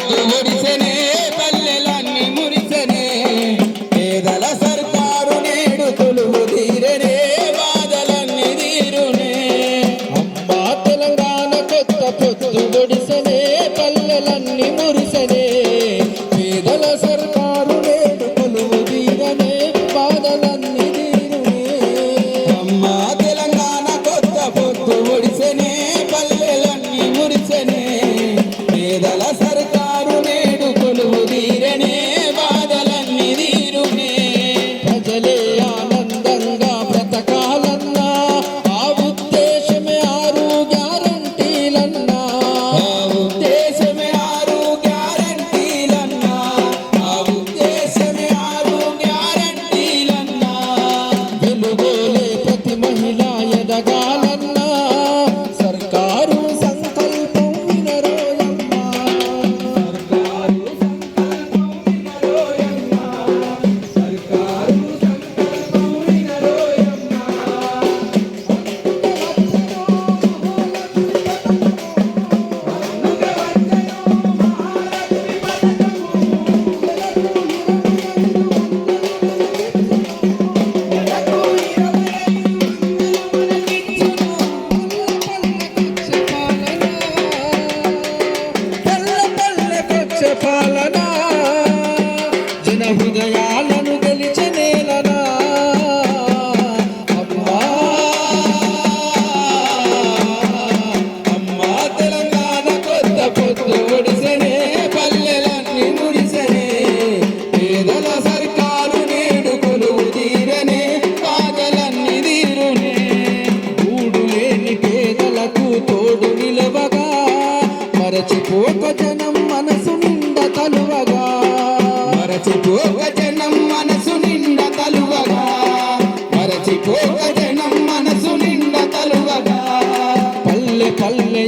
పొద్దు ఒడిసెనే పల్లెలన్నీ మురిసెనే పేదల సర్కారు నేడు కొలువు తీరనే బాధలన్నీ తీరునే అమ్మా తెలంగాణ కొత్త పొద్దు ఒడిసెనే పల్లెలన్నీ మురిసెనే పేదల సర్కారు నేడు కొలువు తీరనే బాధలన్నీ తీరునే అమ్మా తెలంగాణ కొత్త పొద్దు ఒడిసెనే పల్లెలన్నీ మురిసెనే పేదల సర్కారు నేడు కొలువు తీరనే బాధలన్నీ తీరునే ప్రజలే ఆనందంగా బ్రతకాలన్నా ఆ ఉద్దేశమే 6 గ్యారంటీలన్నా ఆ ఉద్దేశమే 6 గ్యారంటీలన్నా ఆ ఉద్దేశమే 6 గ్యారంటీలన్నా వెలుగోలే ప్రతి మహిళ ఎదగాలన్నా సర్కారు సంకల్పం వినరోయమ్మా పల్లెకొచ్చే పాలన జన హృదయాలను గెలిచే నేలనా అమ్మా అమ్మా తెలంగాణ కొత్త పొద్దు ఒడిసెనే పల్లెలన్నీ మురిసెనే పేదల సర్కారు నేడు కొలువు తీరనే బాధలన్నీ తీరునే గూడు లేని పేదలకు తోడు నిలవగా మరచిపోక జనం మనసు నిండా తలువగా మరచిపోక జనం మనసు నిండా తలువగా మరచిపోక జనం మనసు నిండా తలువగా పల్లె పల్లె